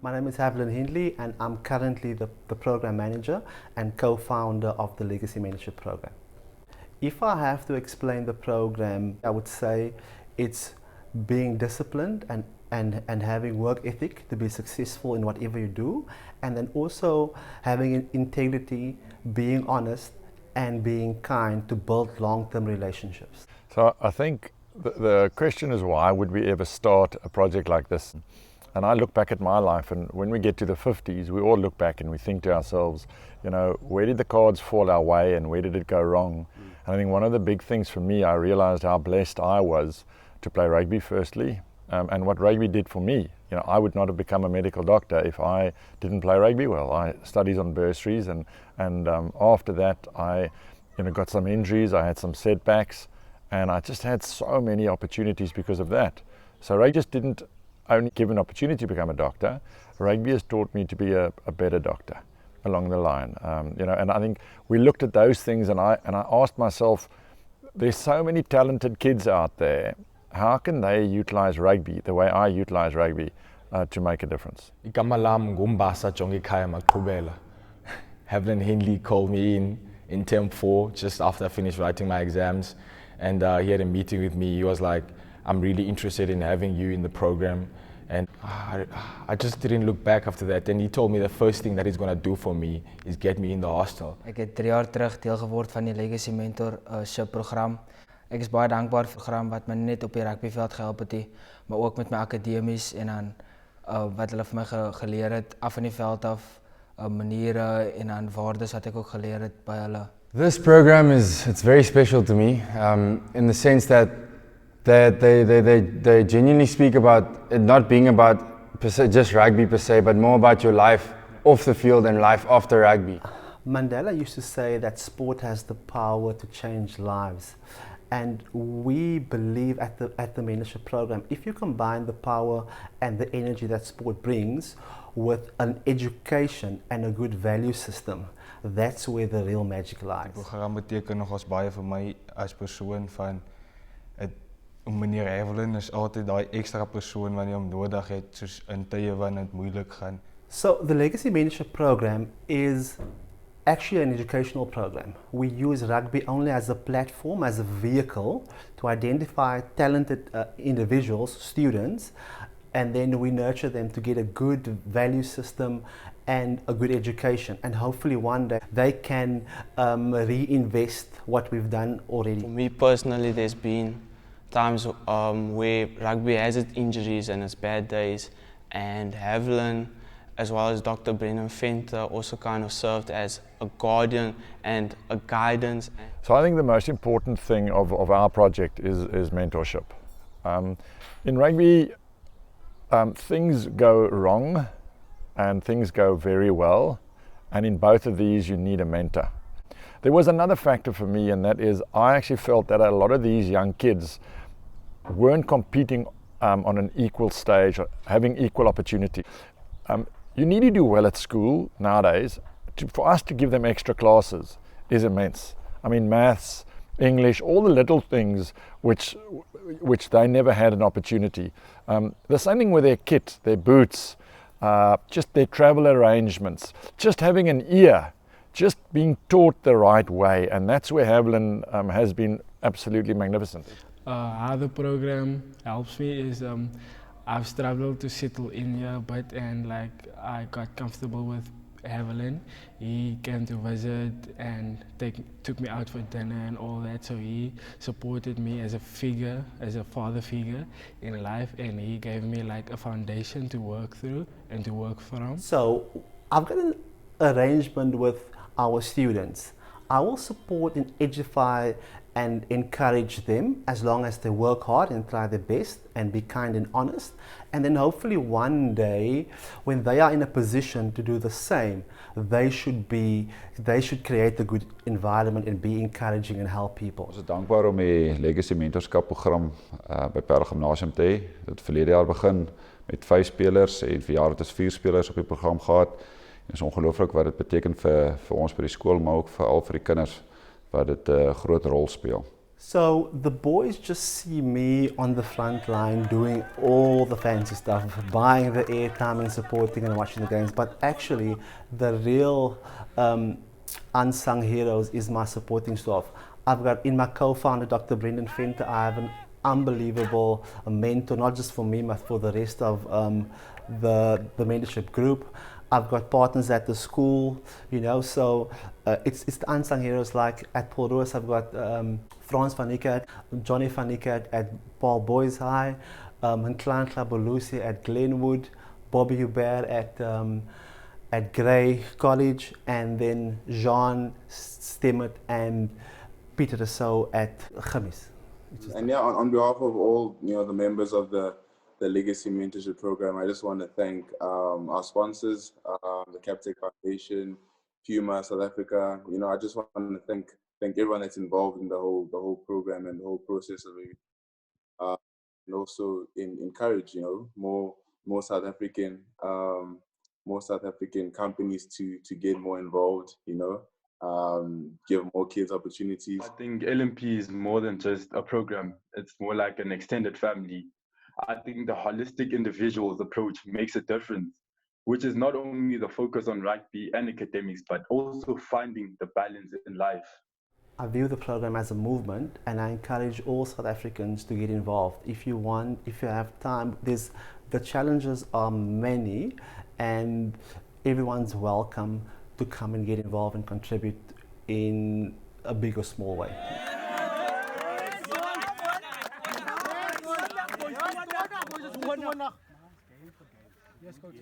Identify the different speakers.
Speaker 1: My name is Evelyn Hindley and I'm currently the program manager and co-founder of the Legacy Mentorship Program. If I have to explain the program, I would say it's being disciplined and having work ethic to be successful in whatever you do, and then also having integrity, being honest and being kind to build long-term relationships.
Speaker 2: So I think the question is, why would we ever start a project like this? And I look back at my life, and when we get to the 50s, we all look back and we think to ourselves, you know, where did the cards fall our way and where did it go wrong? And I think one of the big things for me, I realized how blessed I was to play rugby firstly, and what rugby did for me. You know, I would not have become a medical doctor if I didn't play rugby well. I studied on bursaries, and after that I got some injuries, I had some setbacks, and I just had so many opportunities because of that. So rugby just didn't only give an opportunity to become a doctor. Rugby has taught me to be a better doctor along the line. And I think we looked at those things, and I asked myself, there's so many talented kids out there. How can they utilize rugby the way I utilize rugby to make a difference?
Speaker 3: Evelyn Hindley called me in term 4 just after I finished writing my exams, and he had a meeting with me. He was like, I'm really interested in having you in the program, and I just didn't look back after that. And he told me the first thing that he's going to do for me is get me in the hostel.
Speaker 4: Ek het 3 jaar terug deel geword van die Legacy Mentorship Program. Ek is baie dankbaar vir die program wat my net op die rugbyveld gehelp het, maar ook met my akademies en dan wat hulle vir my geleer het af van die veld af, maniere en dan waardes wat ek ook geleer het by hulle.
Speaker 5: This program it's very special to me, in the sense that they genuinely speak about it not being about just rugby per se, but more about your life off the field and life after rugby.
Speaker 1: Mandela used to say that sport has the power to change lives. And we believe at the mentorship program, if you combine the power and the energy that sport brings with an education and a good value system, that's where the real magic lies.
Speaker 6: Die program beteken nogals baie vir my as persoon van meneer Evelyn is altyd daai ekstra persoon wanneer jy hom nodig het, soos in tye wanneer dit moeilik gaan.
Speaker 1: So the Legacy Mentorship Program is actually an educational program. We use rugby only as a platform, as a vehicle to identify talented individuals, students, and then we nurture them to get a good value system and a good education, and hopefully one day they can reinvest what we've done already.
Speaker 7: For me personally, there's been times where rugby has its injuries and its bad days, and Evelyn as well as Dr. Brennan Fenter also kind of served as a guardian and a guidance.
Speaker 2: So I think the most important thing of our project is mentorship. In rugby, things go wrong and things go very well, and in both of these you need a mentor. There was another factor for me, and that is I actually felt that a lot of these young kids weren't competing on an equal stage, or having equal opportunity. You need to do well at school nowadays. For us to give them extra classes is immense. I mean, maths, English, all the little things which they never had an opportunity. The same thing with their kit, their boots, just their travel arrangements, just having an ear, just being taught the right way, and that's where Evelyn has been absolutely magnificent.
Speaker 8: How the program helps me is I've struggled to settle in here, but I got comfortable with Evelyn. He came to visit and took me out for dinner and all that, so he supported me as a figure, as a father figure in life, and he gave me like a foundation to work through and to work from.
Speaker 1: So I've got an arrangement with our students. I will support and edify and encourage them as long as they work hard and try their best and be kind and honest, and then hopefully one day when they are in a position to do the same, they should create a good environment and be encouraging and help people.
Speaker 9: Ons is dankbaar om die Legacy Mentorship Program by Parel Gymnasium te hê. Dit het verlede jaar begin met 5 spelers en verjaar het ons 4 spelers op die program gehad. Dit is ongelooflik wat dit beteken vir ons by die skool, maar ook veral vir die kinders wat dit 'n groot rol speel.
Speaker 1: So the boys just see me on the front line doing all the fancy stuff, buying the airtime and supporting and watching the games. But actually, the real unsung heroes is my supporting staff. I've got in my co-founder, Dr. Brendan Fenter, I have an unbelievable mentor, not just for me, but for the rest of the mentorship group. I've got partners at the school, you know, so it's the unsung heroes. Like at Paul Roos, I've got Frans van Niekerk, Johnny van Niekerk at Paul Boys High, Nklan Klabolusi at Glenwood, Bobby Hubert at Grey College, and then Jean Stemmert and Peter Rousseau at Gemis.
Speaker 10: And yeah, on behalf of all the members of the Legacy Mentorship Program, I just want to thank our sponsors, the Capitec Foundation, Puma, South Africa. I just want to thank everyone that's involved in the whole program and the whole process of it. And also encourage more South African companies to get more involved. Give more kids opportunities.
Speaker 11: I think LMP is more than just a program. It's more like an extended family. I think the holistic individual's approach makes a difference, which is not only the focus on rugby and academics, but also finding the balance in life.
Speaker 1: I view the program as a movement, and I encourage all South Africans to get involved. If you have time, the challenges are many, and everyone's welcome to come and get involved and contribute in a big or small way.
Speaker 12: Yes, coach.